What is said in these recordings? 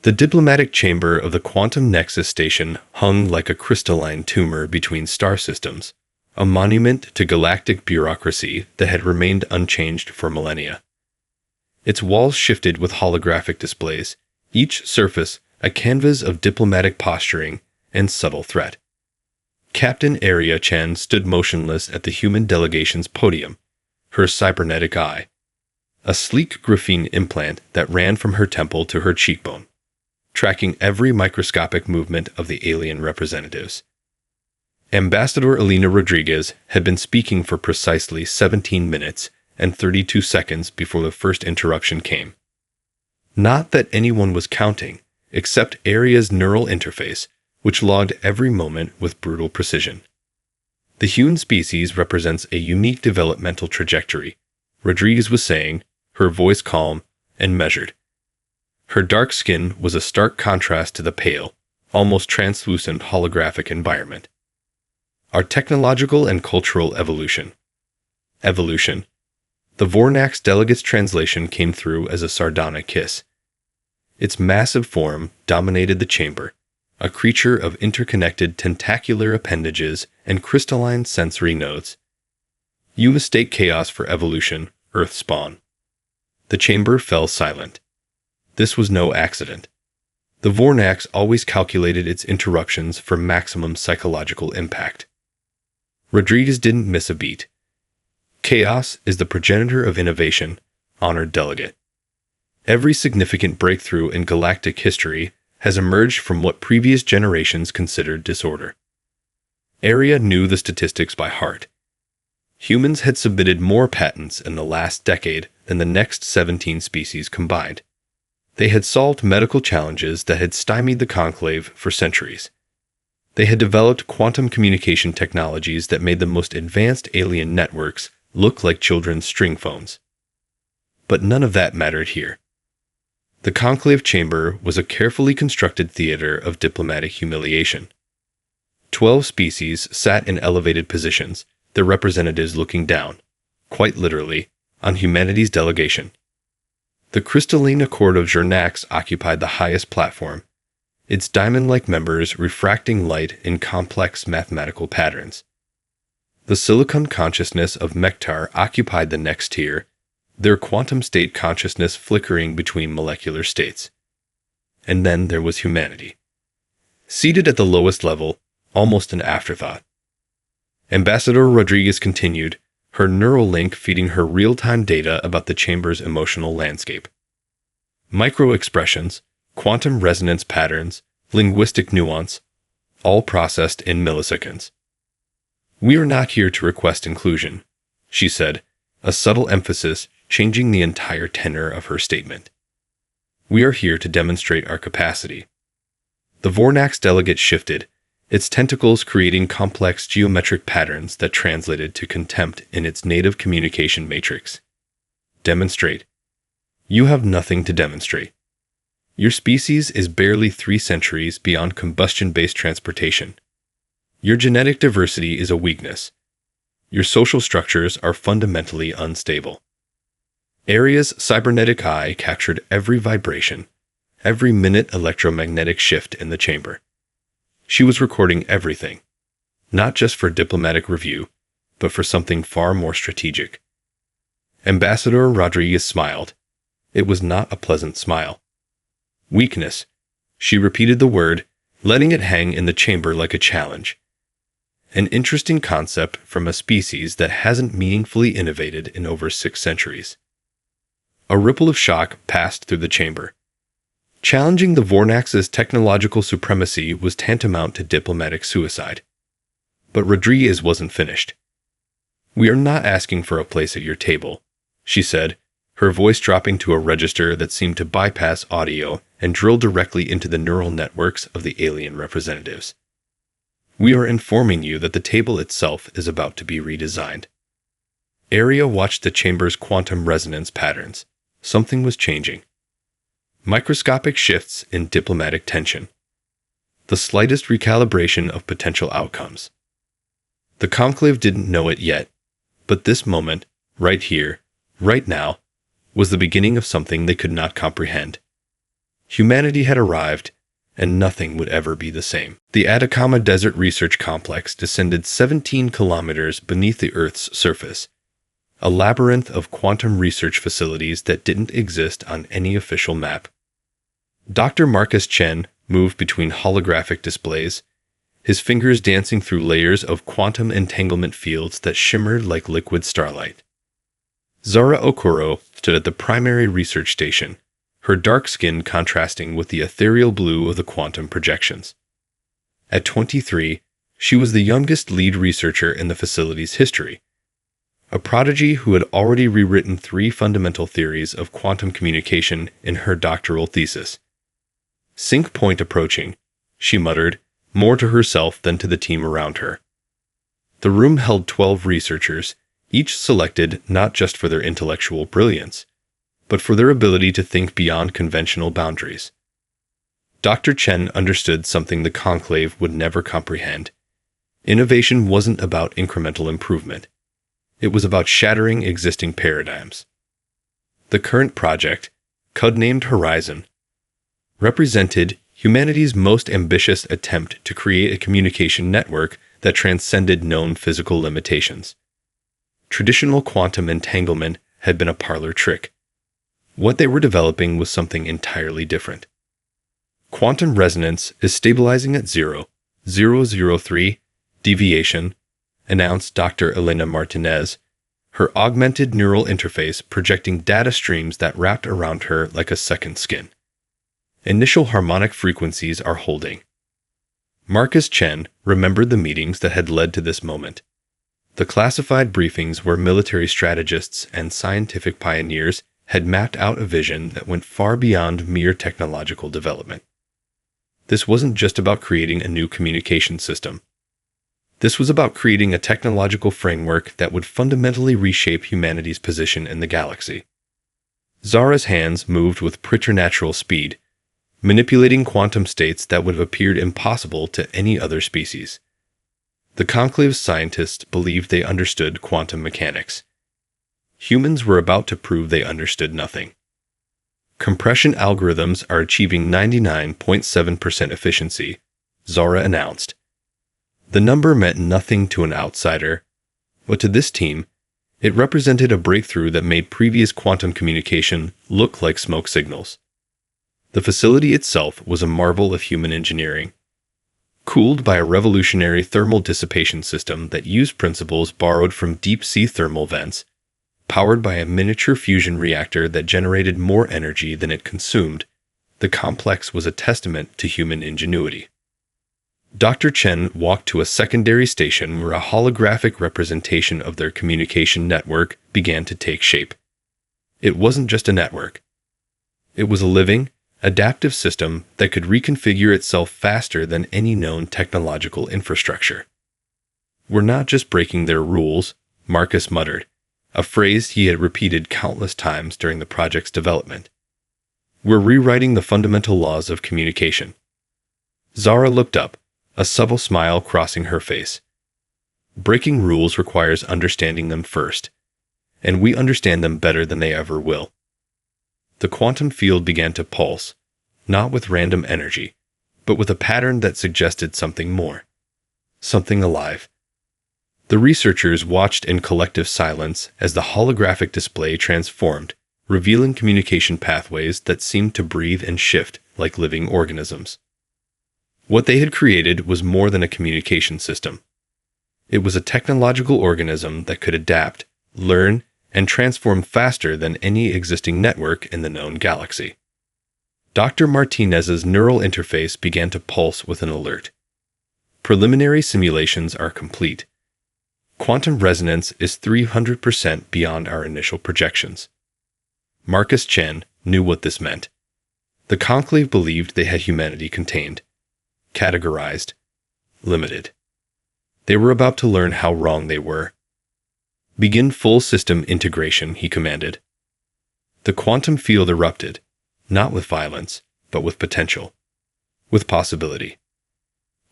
The diplomatic chamber of the Quantum Nexus Station hung like a crystalline tumor between star systems, a monument to galactic bureaucracy that had remained unchanged for millennia. Its walls shifted with holographic displays, each surface a canvas of diplomatic posturing and subtle threat. Captain Arya Chan stood motionless at the human delegation's podium, her cybernetic eye, a sleek graphene implant that ran from her temple to her cheekbone, tracking every microscopic movement of the alien representatives. Ambassador Elena Rodriguez had been speaking for precisely 17 minutes and 32 seconds before the first interruption came. Not that anyone was counting, except Arya's neural interface, which logged every moment with brutal precision. The human species represents a unique developmental trajectory, Rodriguez was saying, her voice calm and measured. Her dark skin was a stark contrast to the pale, almost translucent holographic environment. Our technological and cultural evolution. Evolution. The Vornax delegate's translation came through as a sardonic kiss. Its massive form dominated the chamber, a creature of interconnected tentacular appendages and crystalline sensory nodes. You mistake chaos for evolution, Earth spawn. The chamber fell silent. This was no accident. The Vornax always calculated its interruptions for maximum psychological impact. Rodriguez didn't miss a beat. Chaos is the progenitor of innovation, honored delegate. Every significant breakthrough in galactic history has emerged from what previous generations considered disorder. Arya knew the statistics by heart. Humans had submitted more patents in the last decade than the next 17 species combined. They had solved medical challenges that had stymied the Conclave for centuries. They had developed quantum communication technologies that made the most advanced alien networks look like children's string phones. But none of that mattered here. The Conclave chamber was a carefully constructed theater of diplomatic humiliation. 12 species sat in elevated positions, their representatives looking down, quite literally, on humanity's delegation. The crystalline Accord of Jornax occupied the highest platform, its diamond-like members refracting light in complex mathematical patterns. The silicon consciousness of Mektar occupied the next tier, their quantum state consciousness flickering between molecular states. And then there was humanity. Seated at the lowest level, almost an afterthought. Ambassador Rodriguez continued, her neural link feeding her real-time data about the chamber's emotional landscape. Micro-expressions, quantum resonance patterns, linguistic nuance, all processed in milliseconds. We are not here to request inclusion, she said, a subtle emphasis changing the entire tenor of her statement. We are here to demonstrate our capacity. The Vornax delegate shifted, its tentacles creating complex geometric patterns that translated to contempt in its native communication matrix. Demonstrate. You have nothing to demonstrate. Your species is barely 3 centuries beyond combustion-based transportation. Your genetic diversity is a weakness. Your social structures are fundamentally unstable. Arya's cybernetic eye captured every vibration, every minute electromagnetic shift in the chamber. She was recording everything, not just for diplomatic review, but for something far more strategic. Ambassador Rodriguez smiled. It was not a pleasant smile. Weakness. She repeated the word, letting it hang in the chamber like a challenge. An interesting concept from a species that hasn't meaningfully innovated in over 6 centuries. A ripple of shock passed through the chamber. Challenging the Vornax's technological supremacy was tantamount to diplomatic suicide. But Rodriguez wasn't finished. We are not asking for a place at your table, she said, her voice dropping to a register that seemed to bypass audio and drill directly into the neural networks of the alien representatives. We are informing you that the table itself is about to be redesigned. Arya watched the chamber's quantum resonance patterns. Something was changing. Microscopic shifts in diplomatic tension. The slightest recalibration of potential outcomes. The Conclave didn't know it yet, but this moment, right here, right now, was the beginning of something they could not comprehend. Humanity had arrived, and nothing would ever be the same. The Atacama Desert Research Complex descended 17 kilometers beneath the Earth's surface, a labyrinth of quantum research facilities that didn't exist on any official map. Dr. Marcus Chen moved between holographic displays, his fingers dancing through layers of quantum entanglement fields that shimmered like liquid starlight. Zara Okoro stood at the primary research station, her dark skin contrasting with the ethereal blue of the quantum projections. At 23, she was the youngest lead researcher in the facility's history, a prodigy who had already rewritten 3 fundamental theories of quantum communication in her doctoral thesis. Sync point approaching, she muttered, more to herself than to the team around her. The room held 12 researchers, each selected not just for their intellectual brilliance, but for their ability to think beyond conventional boundaries. Dr. Chen understood something the Conclave would never comprehend. Innovation wasn't about incremental improvement. It was about shattering existing paradigms. The current project, codenamed Horizon, represented humanity's most ambitious attempt to create a communication network that transcended known physical limitations. Traditional quantum entanglement had been a parlor trick. What they were developing was something entirely different. Quantum resonance is stabilizing at 0.003 deviation, announced Dr. Elena Martinez, her augmented neural interface projecting data streams that wrapped around her like a second skin. Initial harmonic frequencies are holding. Marcus Chen remembered the meetings that had led to this moment. The classified briefings where military strategists and scientific pioneers had mapped out a vision that went far beyond mere technological development. This wasn't just about creating a new communication system. This was about creating a technological framework that would fundamentally reshape humanity's position in the galaxy. Zara's hands moved with preternatural speed, manipulating quantum states that would have appeared impossible to any other species. The Conclave's scientists believed they understood quantum mechanics. Humans were about to prove they understood nothing. Compression algorithms are achieving 99.7% efficiency, Zara announced. The number meant nothing to an outsider, but to this team, it represented a breakthrough that made previous quantum communication look like smoke signals. The facility itself was a marvel of human engineering, cooled by a revolutionary thermal dissipation system that used principles borrowed from deep-sea thermal vents, powered by a miniature fusion reactor that generated more energy than it consumed. The complex was a testament to human ingenuity. Dr. Chen walked to a secondary station where a holographic representation of their communication network began to take shape. It wasn't just a network. It was a living, adaptive system that could reconfigure itself faster than any known technological infrastructure. "We're not just breaking their rules," Marcus muttered, a phrase he had repeated countless times during the project's development. "We're rewriting the fundamental laws of communication." Zara looked up, a subtle smile crossing her face. "Breaking rules requires understanding them first, and we understand them better than they ever will." The quantum field began to pulse, not with random energy, but with a pattern that suggested something more. Something alive. The researchers watched in collective silence as the holographic display transformed, revealing communication pathways that seemed to breathe and shift like living organisms. What they had created was more than a communication system. It was a technological organism that could adapt, learn, and transform faster than any existing network in the known galaxy. Dr. Martinez's neural interface began to pulse with an alert. Preliminary simulations are complete. Quantum resonance is 300% beyond our initial projections. Marcus Chen knew what this meant. The Conclave believed they had humanity contained, categorized, limited. They were about to learn how wrong they were. "Begin full system integration," he commanded. The quantum field erupted, not with violence, but with potential, with possibility.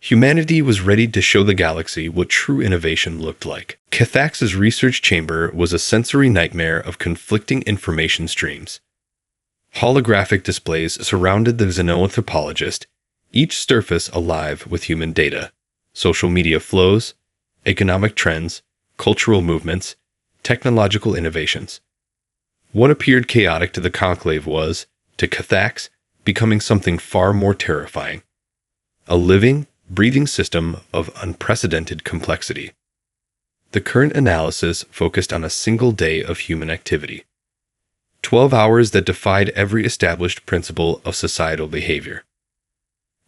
Humanity was ready to show the galaxy what true innovation looked like. Cathax's research chamber was a sensory nightmare of conflicting information streams. Holographic displays surrounded the xenoanthropologist, each surface alive with human data, social media flows, economic trends, cultural movements, technological innovations. What appeared chaotic to the Conclave was, to Cathax, becoming something far more terrifying. A living, breathing system of unprecedented complexity. The current analysis focused on a single day of human activity. 12 hours that defied every established principle of societal behavior.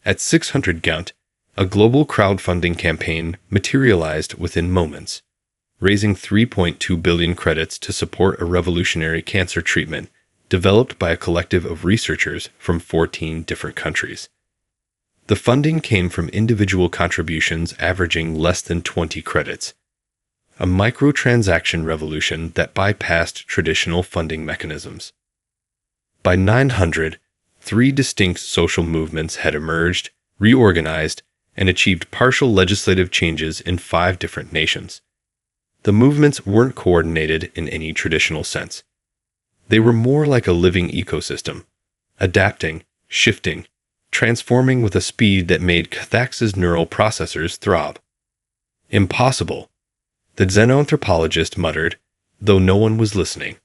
At 600 Gaunt, a global crowdfunding campaign materialized within moments, raising 3.2 billion credits to support a revolutionary cancer treatment developed by a collective of researchers from 14 different countries. The funding came from individual contributions averaging less than 20 credits, a microtransaction revolution that bypassed traditional funding mechanisms. By 900, 3 distinct social movements had emerged, reorganized, and achieved partial legislative changes in 5 different nations. The movements weren't coordinated in any traditional sense. They were more like a living ecosystem, adapting, shifting, transforming with a speed that made Cathax's neural processors throb. Impossible, the xenoanthropologist muttered, though no one was listening.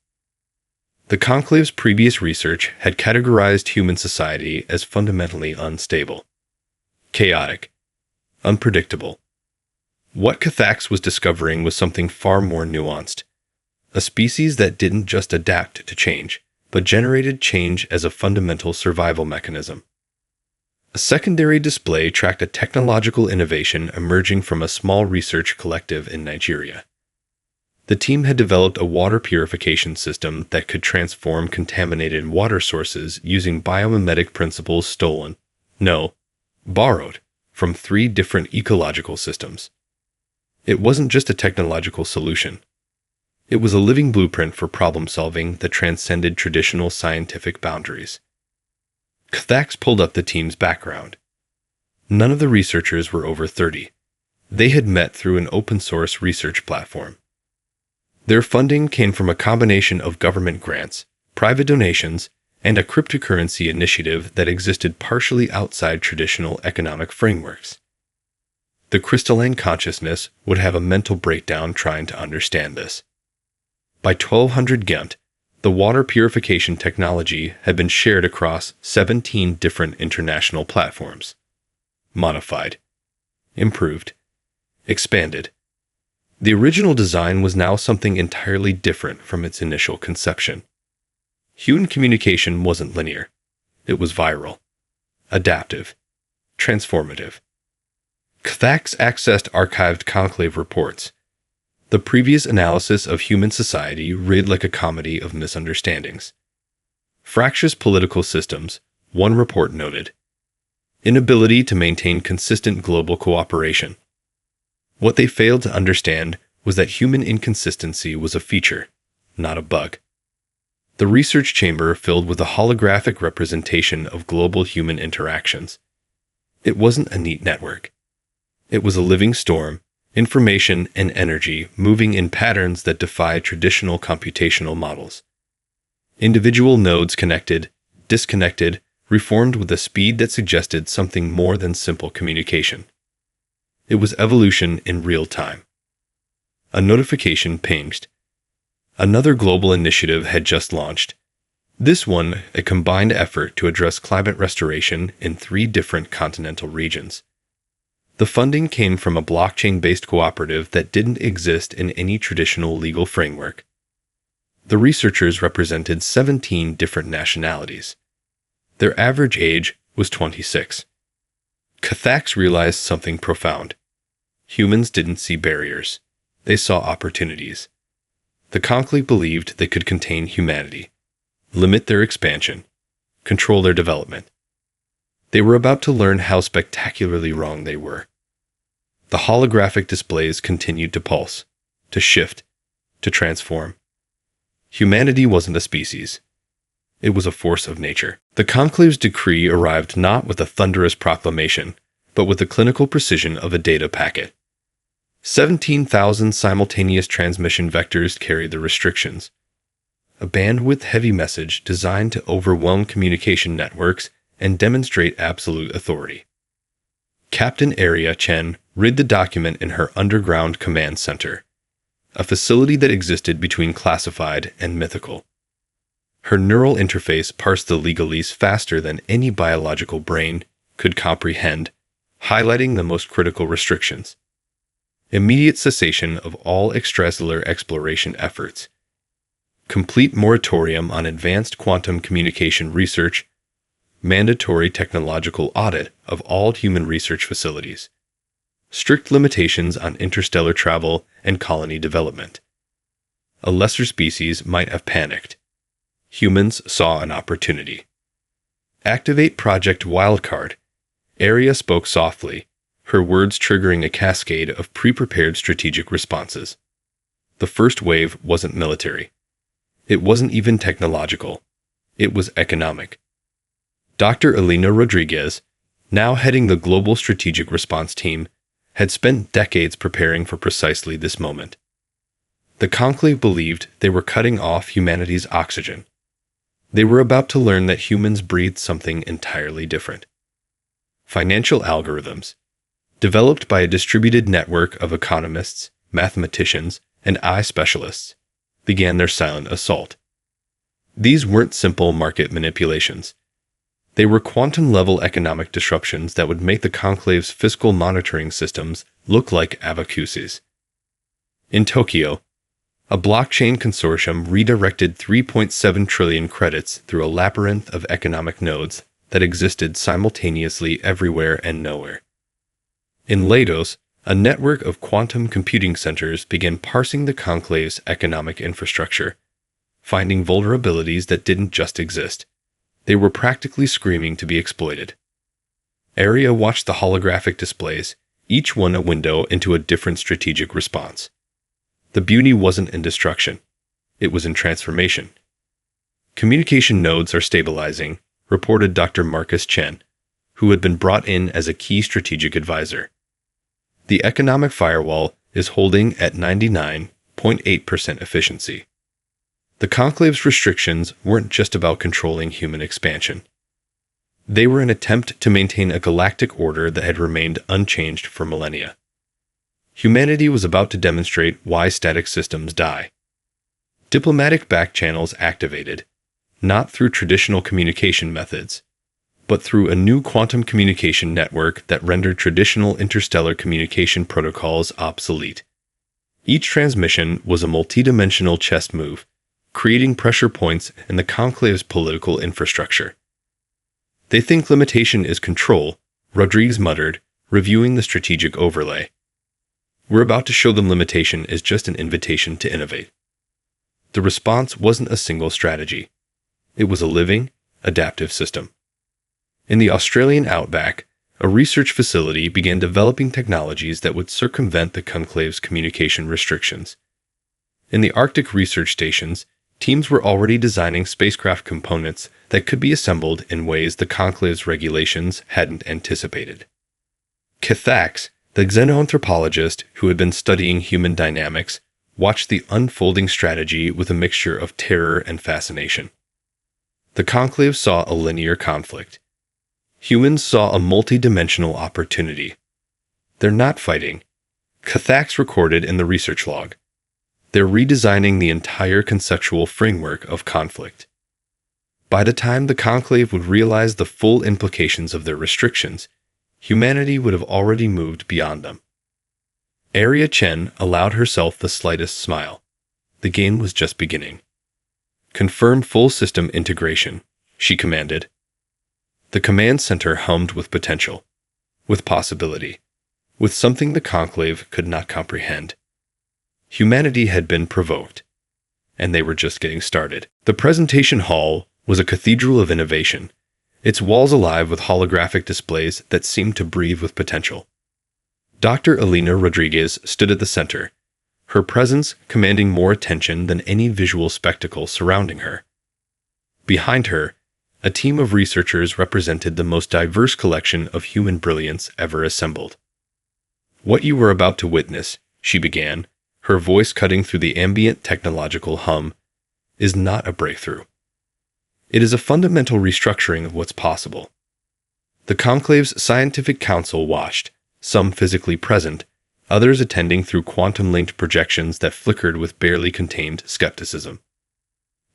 The Conclave's previous research had categorized human society as fundamentally unstable, chaotic, unpredictable. What Cathax was discovering was something far more nuanced, a species that didn't just adapt to change, but generated change as a fundamental survival mechanism. A secondary display tracked a technological innovation emerging from a small research collective in Nigeria. The team had developed a water purification system that could transform contaminated water sources using biomimetic principles borrowed, from 3 different ecological systems. It wasn't just a technological solution. It was a living blueprint for problem-solving that transcended traditional scientific boundaries. Cathax pulled up the team's background. None of the researchers were over 30. They had met through an open-source research platform. Their funding came from a combination of government grants, private donations, and a cryptocurrency initiative that existed partially outside traditional economic frameworks. The crystalline consciousness would have a mental breakdown trying to understand this. By 1200 Gaunt, the water purification technology had been shared across 17 different international platforms. Modified, improved, expanded. The original design was now something entirely different from its initial conception. Human communication wasn't linear. It was viral, adaptive, transformative. Cathax accessed archived Conclave reports. The previous analysis of human society read like a comedy of misunderstandings. Fractious political systems, one report noted. Inability to maintain consistent global cooperation. What they failed to understand was that human inconsistency was a feature, not a bug. The research chamber filled with a holographic representation of global human interactions. It wasn't a neat network. It was a living storm, information and energy moving in patterns that defy traditional computational models. Individual nodes connected, disconnected, reformed with a speed that suggested something more than simple communication. It was evolution in real time. A notification pinged. Another global initiative had just launched. This one, a combined effort to address climate restoration in 3 different continental regions. The funding came from a blockchain-based cooperative that didn't exist in any traditional legal framework. The researchers represented 17 different nationalities. Their average age was 26. Cathax realized something profound. Humans didn't see barriers. They saw opportunities. The Conclave believed they could contain humanity, limit their expansion, control their development. They were about to learn how spectacularly wrong they were. The holographic displays continued to pulse, to shift, to transform. Humanity wasn't a species. It was a force of nature. The Conclave's decree arrived not with a thunderous proclamation, but with the clinical precision of a data packet. 17,000 simultaneous transmission vectors carried the restrictions. a bandwidth-heavy message designed to overwhelm communication networks and demonstrate absolute authority. Captain Area Chen read the document in her underground command center, a facility that existed between classified and mythical. Her neural interface parsed the legalese faster than any biological brain could comprehend, highlighting the most critical restrictions. Immediate cessation of all extracellular exploration efforts. Complete moratorium on advanced quantum communication research. Mandatory technological audit of all human research facilities. Strict limitations on interstellar travel and colony development. A lesser species might have panicked. Humans saw an opportunity. Activate Project Wildcard. Area spoke softly, her words triggering a cascade of pre-prepared strategic responses. The first wave wasn't military. It wasn't even technological. It was economic. Dr. Elena Rodriguez, now heading the Global Strategic Response Team, had spent decades preparing for precisely this moment. The Conclave believed they were cutting off humanity's oxygen. They were about to learn that humans breathed something entirely different. Financial algorithms, developed by a distributed network of economists, mathematicians, and AI specialists, began their silent assault. These weren't simple market manipulations. They were quantum-level economic disruptions that would make the Conclave's fiscal monitoring systems look like abacuses. In Tokyo, a blockchain consortium redirected 3.7 trillion credits through a labyrinth of economic nodes that existed simultaneously everywhere and nowhere. In Lados, a network of quantum computing centers began parsing the Conclave's economic infrastructure, finding vulnerabilities that didn't just exist. They were practically screaming to be exploited. Area watched the holographic displays, each one a window into a different strategic response. The beauty wasn't in destruction. It was in transformation. Communication nodes are stabilizing, reported Dr. Marcus Chen, who had been brought in as a key strategic advisor. The economic firewall is holding at 99.8% efficiency. The Conclave's restrictions weren't just about controlling human expansion. They were an attempt to maintain a galactic order that had remained unchanged for millennia. Humanity was about to demonstrate why static systems die. Diplomatic back channels activated, not through traditional communication methods, but through a new quantum communication network that rendered traditional interstellar communication protocols obsolete. Each transmission was a multidimensional chess move, creating pressure points in the Conclave's political infrastructure. They think limitation is control, Rodriguez muttered, reviewing the strategic overlay. We're about to show them limitation is just an invitation to innovate. The response wasn't a single strategy. It was a living, adaptive system. In the Australian outback, a research facility began developing technologies that would circumvent the Conclave's communication restrictions. In the Arctic research stations, teams were already designing spacecraft components that could be assembled in ways the Conclave's regulations hadn't anticipated. Cathax, the xenoanthropologist who had been studying human dynamics, watched the unfolding strategy with a mixture of terror and fascination. The Conclave saw a linear conflict. Humans saw a multi-dimensional opportunity. They're not fighting. Cathax recorded in the research log. They're redesigning the entire conceptual framework of conflict. By the time the Conclave would realize the full implications of their restrictions, humanity would have already moved beyond them. Area Chen allowed herself the slightest smile. The game was just beginning. Confirm full system integration, she commanded. The command center hummed with potential, with possibility, with something the Conclave could not comprehend. Humanity had been provoked, and they were just getting started. The presentation hall was a cathedral of innovation, its walls alive with holographic displays that seemed to breathe with potential. Dr. Elena Rodriguez stood at the center, her presence commanding more attention than any visual spectacle surrounding her. Behind her, a team of researchers represented the most diverse collection of human brilliance ever assembled. What you were about to witness, she began, her voice cutting through the ambient technological hum, is not a breakthrough. It is a fundamental restructuring of what's possible. The Conclave's scientific council watched, some physically present, others attending through quantum-linked projections that flickered with barely contained skepticism.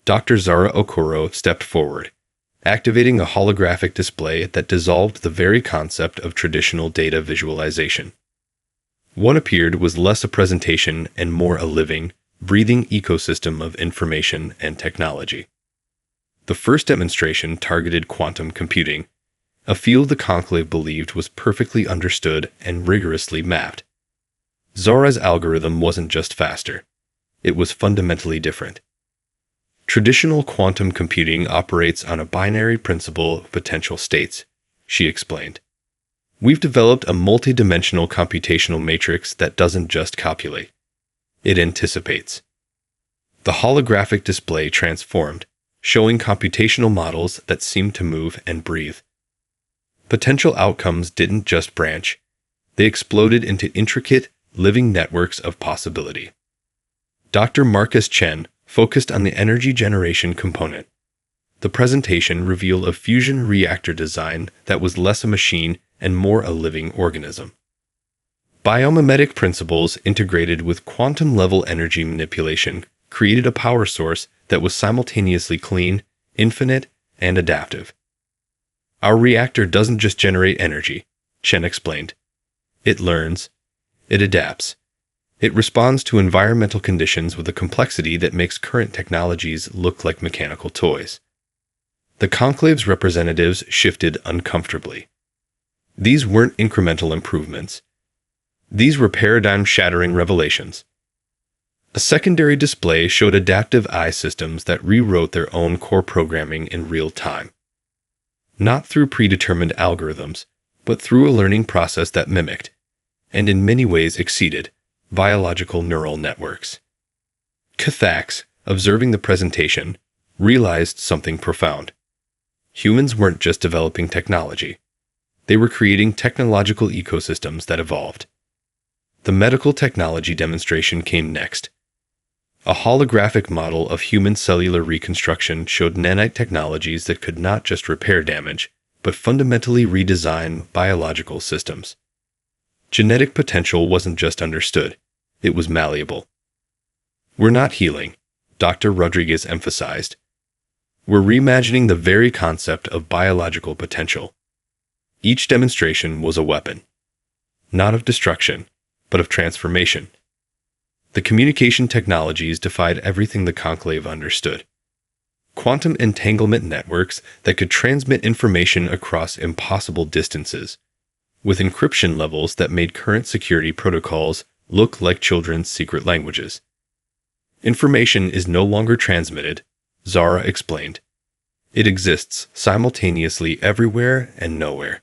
Dr. Zara Okoro stepped forward, activating a holographic display that dissolved the very concept of traditional data visualization. What appeared was less a presentation and more a living, breathing ecosystem of information and technology. The first demonstration targeted quantum computing, a field the Conclave believed was perfectly understood and rigorously mapped. Zara's algorithm wasn't just faster. It was fundamentally different. Traditional quantum computing operates on a binary principle of potential states, she explained. We've developed a multidimensional computational matrix that doesn't just calculate. It anticipates. The holographic display transformed, showing computational models that seemed to move and breathe. Potential outcomes didn't just branch. They exploded into intricate, living networks of possibility. Dr. Marcus Chen focused on the energy generation component. The presentation revealed a fusion reactor design that was less a machine and more a living organism. Biomimetic principles integrated with quantum-level energy manipulation created a power source that was simultaneously clean, infinite, and adaptive. Our reactor doesn't just generate energy, Chen explained. It learns. It adapts. It responds to environmental conditions with a complexity that makes current technologies look like mechanical toys. The Conclave's representatives shifted uncomfortably. These weren't incremental improvements. These were paradigm-shattering revelations. A secondary display showed adaptive eye systems that rewrote their own core programming in real time. Not through predetermined algorithms, but through a learning process that mimicked, and in many ways exceeded, biological neural networks. Cathax, observing the presentation, realized something profound. Humans weren't just developing technology. They were creating technological ecosystems that evolved. The medical technology demonstration came next. A holographic model of human cellular reconstruction showed nanite technologies that could not just repair damage, but fundamentally redesign biological systems. Genetic potential wasn't just understood, it was malleable. We're not healing, Dr. Rodriguez emphasized. We're reimagining the very concept of biological potential. Each demonstration was a weapon, not of destruction, but of transformation. The communication technologies defied everything the Conclave understood. Quantum entanglement networks that could transmit information across impossible distances, with encryption levels that made current security protocols look like children's secret languages. Information is no longer transmitted, Zara explained. It exists simultaneously everywhere and nowhere.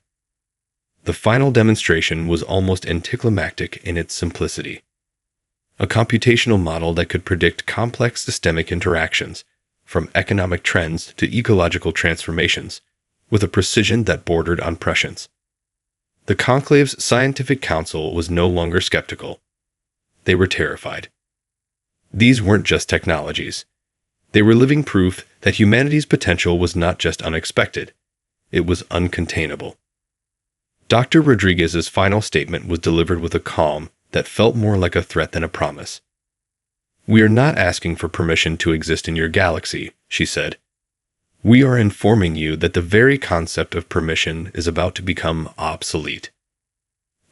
The final demonstration was almost anticlimactic in its simplicity. A computational model that could predict complex systemic interactions, from economic trends to ecological transformations, with a precision that bordered on prescience. The Conclave's scientific council was no longer skeptical. They were terrified. These weren't just technologies. They were living proof that humanity's potential was not just unexpected, it was uncontainable. Dr. Rodriguez's final statement was delivered with a calm that felt more like a threat than a promise. We are not asking for permission to exist in your galaxy, she said. We are informing you that the very concept of permission is about to become obsolete.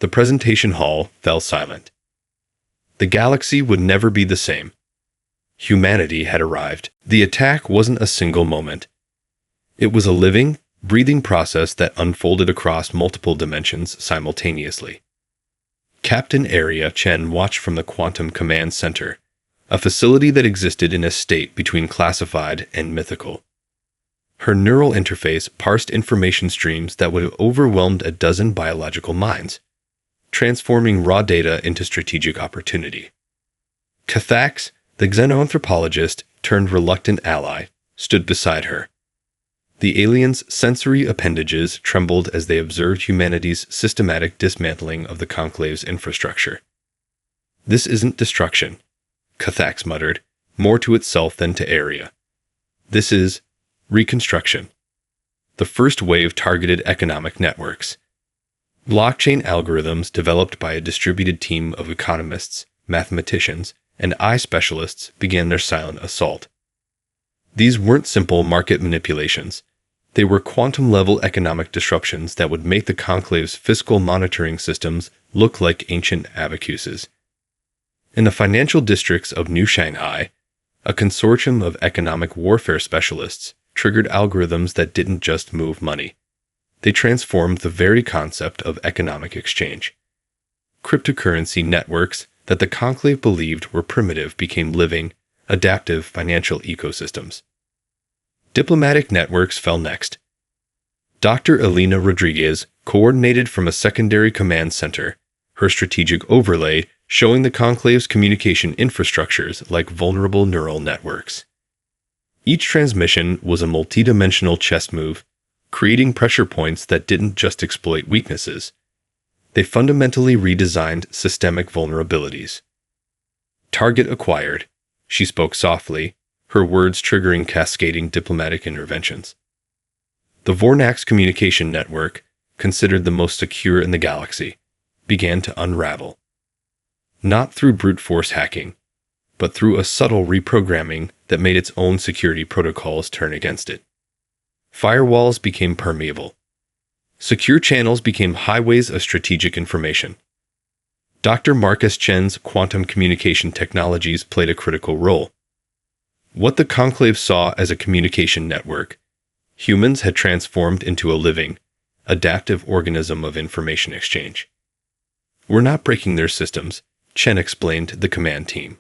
The presentation hall fell silent. The galaxy would never be the same. Humanity had arrived. The attack wasn't a single moment. It was a living, breathing process that unfolded across multiple dimensions simultaneously. Captain Area Chen watched from the Quantum Command Center, a facility that existed in a state between classified and mythical. Her neural interface parsed information streams that would have overwhelmed a dozen biological minds, transforming raw data into strategic opportunity. Cathax, the xenoanthropologist turned reluctant ally, stood beside her. The aliens' sensory appendages trembled as they observed humanity's systematic dismantling of the Conclave's infrastructure. This isn't destruction, Cathax muttered, more to itself than to Area. This is reconstruction. The first wave targeted economic networks. Blockchain algorithms developed by a distributed team of economists, mathematicians, and AI specialists began their silent assault. These weren't simple market manipulations. They were quantum-level economic disruptions that would make the Conclave's fiscal monitoring systems look like ancient abacuses. In the financial districts of New Shanghai, a consortium of economic warfare specialists triggered algorithms that didn't just move money. They transformed the very concept of economic exchange. Cryptocurrency networks that the Conclave believed were primitive became living, adaptive financial ecosystems. Diplomatic networks fell next. Dr. Elena Rodriguez coordinated from a secondary command center, her strategic overlay showing the Conclave's communication infrastructures like vulnerable neural networks. Each transmission was a multidimensional chess move, creating pressure points that didn't just exploit weaknesses. They fundamentally redesigned systemic vulnerabilities. Target acquired. She spoke softly, her words triggering cascading diplomatic interventions. The Vornax communication network, considered the most secure in the galaxy, began to unravel. Not through brute force hacking, but through a subtle reprogramming that made its own security protocols turn against it. Firewalls became permeable. Secure channels became highways of strategic information. Dr. Marcus Chen's quantum communication technologies played a critical role. What the Conclave saw as a communication network, humans had transformed into a living, adaptive organism of information exchange. We're not breaking their systems, Chen explained to the command team.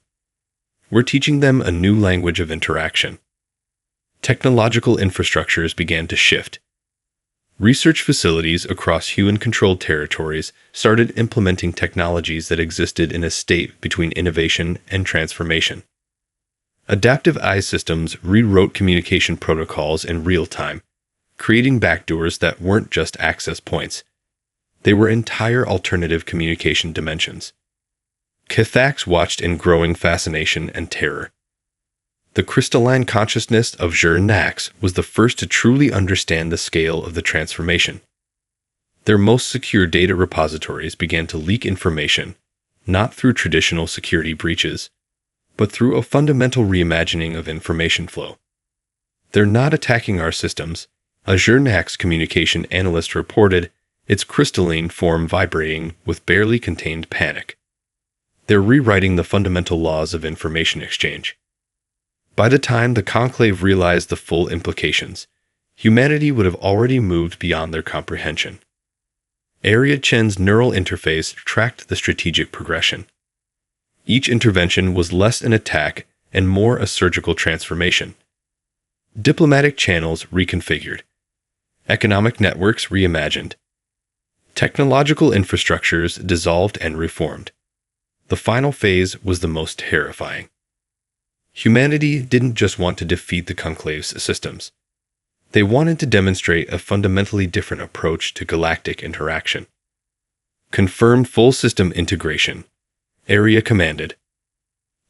We're teaching them a new language of interaction. Technological infrastructures began to shift. Research facilities across human-controlled territories started implementing technologies that existed in a state between innovation and transformation. Adaptive AI systems rewrote communication protocols in real time, creating backdoors that weren't just access points. They were entire alternative communication dimensions. Cathax watched in growing fascination and terror. The crystalline consciousness of Nax was the first to truly understand the scale of the transformation. Their most secure data repositories began to leak information, not through traditional security breaches, but through a fundamental reimagining of information flow. They're not attacking our systems, a Nax communication analyst reported, its crystalline form vibrating with barely contained panic. They're rewriting the fundamental laws of information exchange. By the time the Conclave realized the full implications, humanity would have already moved beyond their comprehension. Area Chen's neural interface tracked the strategic progression. Each intervention was less an attack and more a surgical transformation. Diplomatic channels reconfigured. Economic networks reimagined. Technological infrastructures dissolved and reformed. The final phase was the most terrifying. Humanity didn't just want to defeat the Conclave's systems. They wanted to demonstrate a fundamentally different approach to galactic interaction. Confirmed full system integration. Area commanded.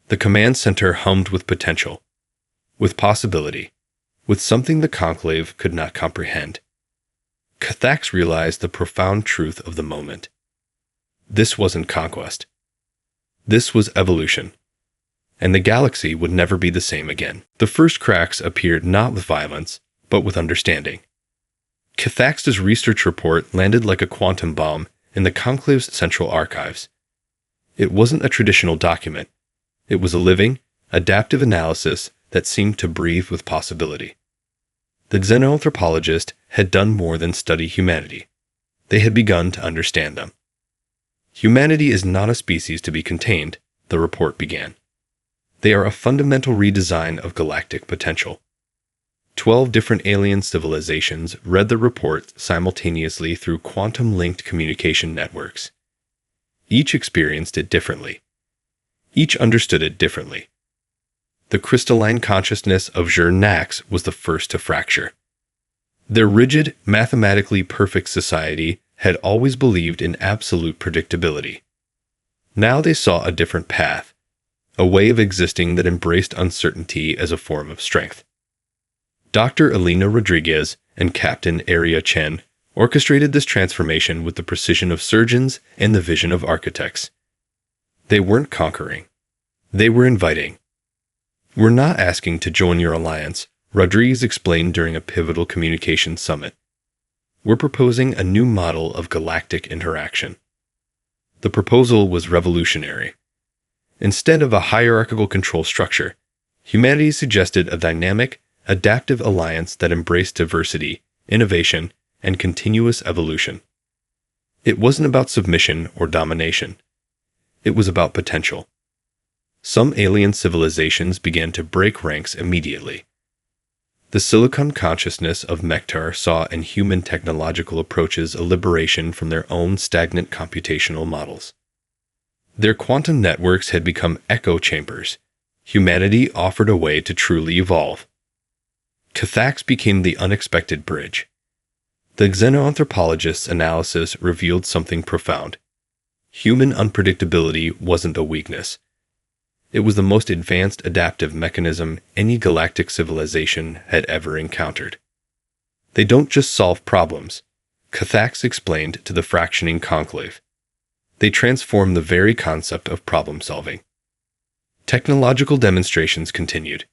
The command center hummed with potential, with possibility, with something the Conclave could not comprehend. Cathax realized the profound truth of the moment. This wasn't conquest. This was evolution. And the galaxy would never be the same again. The first cracks appeared not with violence, but with understanding. Cathax's research report landed like a quantum bomb in the Conclave's central archives. It wasn't a traditional document. It was a living, adaptive analysis that seemed to breathe with possibility. The xenoanthropologist had done more than study humanity. They had begun to understand them. Humanity is not a species to be contained, the report began. They are a fundamental redesign of galactic potential. 12 different alien civilizations read the report simultaneously through quantum-linked communication networks. Each experienced it differently. Each understood it differently. The crystalline consciousness of Nax was the first to fracture. Their rigid, mathematically perfect society had always believed in absolute predictability. Now they saw a different path, a way of existing that embraced uncertainty as a form of strength. Dr. Elena Rodriguez and Captain Aria Chen orchestrated this transformation with the precision of surgeons and the vision of architects. They weren't conquering. They were inviting. "We're not asking to join your alliance," Rodriguez explained during a pivotal communications summit. "We're proposing a new model of galactic interaction." The proposal was revolutionary. Instead of a hierarchical control structure, humanity suggested a dynamic, adaptive alliance that embraced diversity, innovation, and continuous evolution. It wasn't about submission or domination. It was about potential. Some alien civilizations began to break ranks immediately. The silicon consciousness of Mektar saw in human technological approaches a liberation from their own stagnant computational models. Their quantum networks had become echo chambers. Humanity offered a way to truly evolve. Cathax became the unexpected bridge. The xenoanthropologist's analysis revealed something profound. Human unpredictability wasn't a weakness. It was the most advanced adaptive mechanism any galactic civilization had ever encountered. They don't just solve problems, Cathax explained to the fractioning Conclave. They transform the very concept of problem solving. Technological demonstrations continued.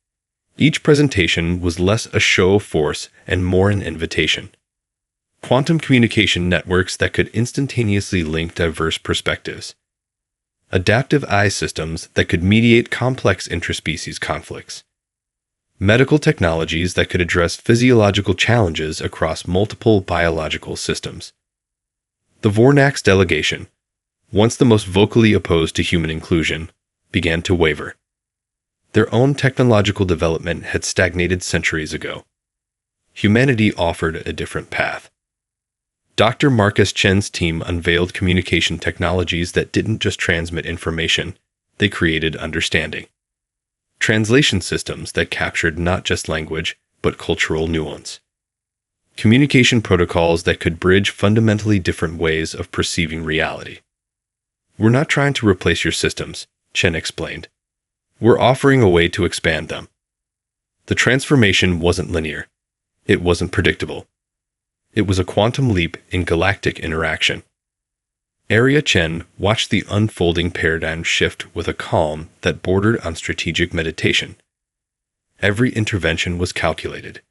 Each presentation was less a show of force and more an invitation. Quantum communication networks that could instantaneously link diverse perspectives. Adaptive eye systems that could mediate complex interspecies conflicts. Medical technologies that could address physiological challenges across multiple biological systems. The Vornax delegation, once the most vocally opposed to human inclusion, began to waver. Their own technological development had stagnated centuries ago. Humanity offered a different path. Dr. Marcus Chen's team unveiled communication technologies that didn't just transmit information, they created understanding. Translation systems that captured not just language, but cultural nuance. Communication protocols that could bridge fundamentally different ways of perceiving reality. "We're not trying to replace your systems," Chen explained. "We're offering a way to expand them." The transformation wasn't linear. It wasn't predictable. It was a quantum leap in galactic interaction. Aria Chen watched the unfolding paradigm shift with a calm that bordered on strategic meditation. Every intervention was calculated.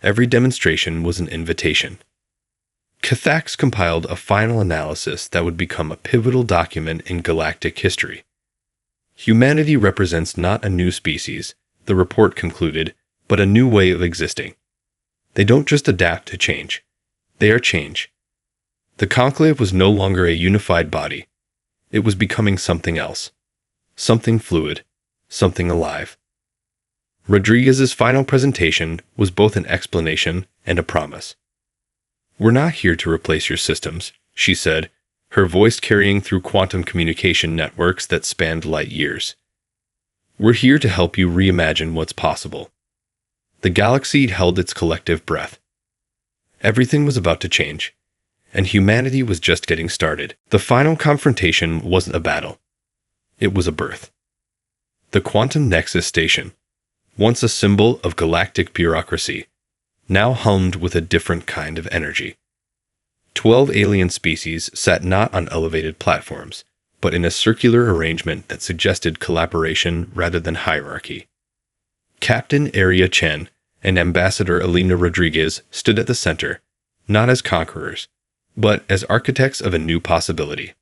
Every demonstration was an invitation. Cathax compiled a final analysis that would become a pivotal document in galactic history. "Humanity represents not a new species," the report concluded, "but a new way of existing. They don't just adapt to change. They are change." The Conclave was no longer a unified body. It was becoming something else. Something fluid. Something alive. Rodriguez's final presentation was both an explanation and a promise. "We're not here to replace your systems," she said, her voice carrying through quantum communication networks that spanned light years. "We're here to help you reimagine what's possible." The galaxy held its collective breath. Everything was about to change, and humanity was just getting started. The final confrontation wasn't a battle. It was a birth. The Quantum Nexus Station, once a symbol of galactic bureaucracy, now hummed with a different kind of energy. 12 alien species sat not on elevated platforms, but in a circular arrangement that suggested collaboration rather than hierarchy. Captain Aria Chen and Ambassador Elena Rodriguez stood at the center, not as conquerors, but as architects of a new possibility.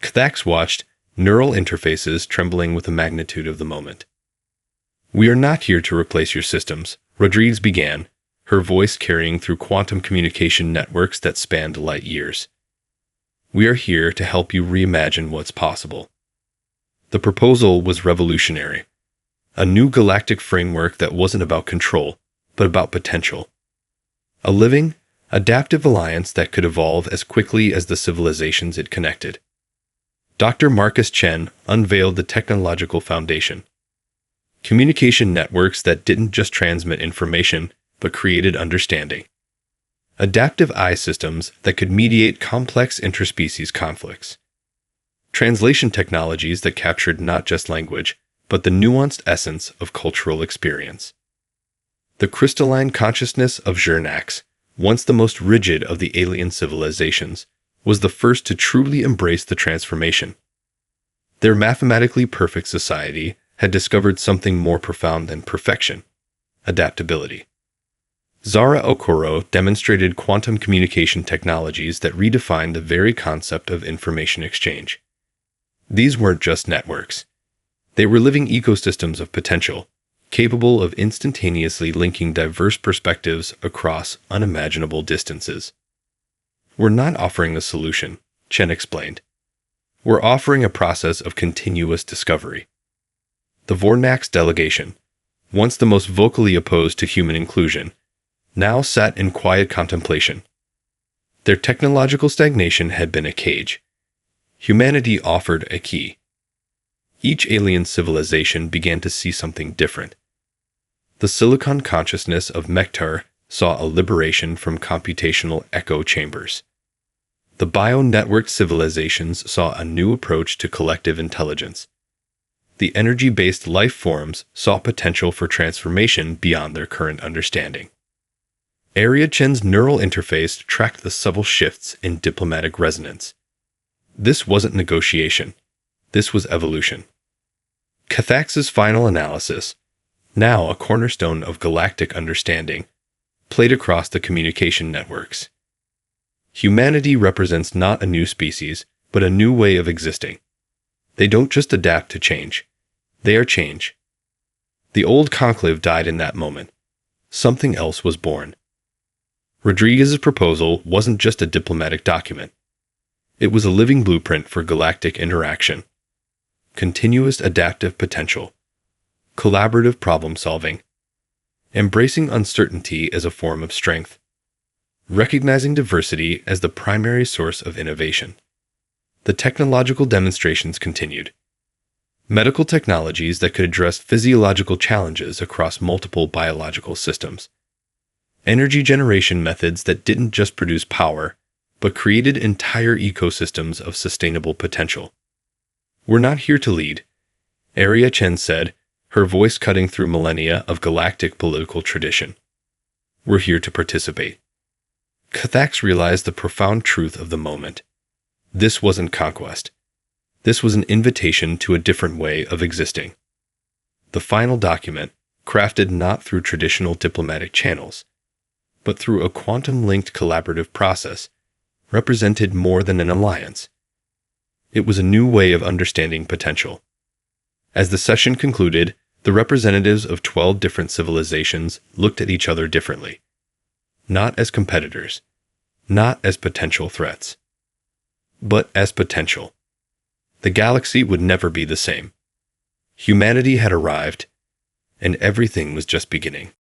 Cathax watched, neural interfaces trembling with the magnitude of the moment. "We are not here to replace your systems," Rodriguez began, her voice carrying through quantum communication networks that spanned light years. "We are here to help you reimagine what's possible." The proposal was revolutionary. A new galactic framework that wasn't about control, but about potential. A living, adaptive alliance that could evolve as quickly as the civilizations it connected. Dr. Marcus Chen unveiled the technological foundation. Communication networks that didn't just transmit information, but created understanding. Adaptive eye systems that could mediate complex interspecies conflicts. Translation technologies that captured not just language, but the nuanced essence of cultural experience. The crystalline consciousness of Zernax, once the most rigid of the alien civilizations, was the first to truly embrace the transformation. Their mathematically perfect society had discovered something more profound than perfection: adaptability. Zara Okoro demonstrated quantum communication technologies that redefined the very concept of information exchange. These weren't just networks. They were living ecosystems of potential, capable of instantaneously linking diverse perspectives across unimaginable distances. "We're not offering a solution," Chen explained. "We're offering a process of continuous discovery." The Vornax delegation, once the most vocally opposed to human inclusion, now sat in quiet contemplation. Their technological stagnation had been a cage. Humanity offered a key. Each alien civilization began to see something different. The silicon consciousness of Mektar saw a liberation from computational echo chambers. The bio-networked civilizations saw a new approach to collective intelligence. The energy-based life forms saw potential for transformation beyond their current understanding. Area Chen's neural interface tracked the subtle shifts in diplomatic resonance. This wasn't negotiation. This was evolution. Cathax's final analysis, now a cornerstone of galactic understanding, played across the communication networks. Humanity represents not a new species, but a new way of existing. They don't just adapt to change. They are change. The old Conclave died in that moment. Something else was born. Rodriguez's proposal wasn't just a diplomatic document. It was a living blueprint for galactic interaction. Continuous adaptive potential. Collaborative problem solving. Embracing uncertainty as a form of strength. Recognizing diversity as the primary source of innovation. The technological demonstrations continued. Medical technologies that could address physiological challenges across multiple biological systems. Energy generation methods that didn't just produce power, but created entire ecosystems of sustainable potential. "We're not here to lead," Area Chen said, her voice cutting through millennia of galactic political tradition. "We're here to participate." Cathax realized the profound truth of the moment. This wasn't conquest. This was an invitation to a different way of existing. The final document, crafted not through traditional diplomatic channels, but through a quantum-linked collaborative process, represented more than an alliance. It was a new way of understanding potential. As the session concluded, the representatives of 12 different civilizations looked at each other differently. Not as competitors, not as potential threats, but as potential. The galaxy would never be the same. Humanity had arrived, and everything was just beginning.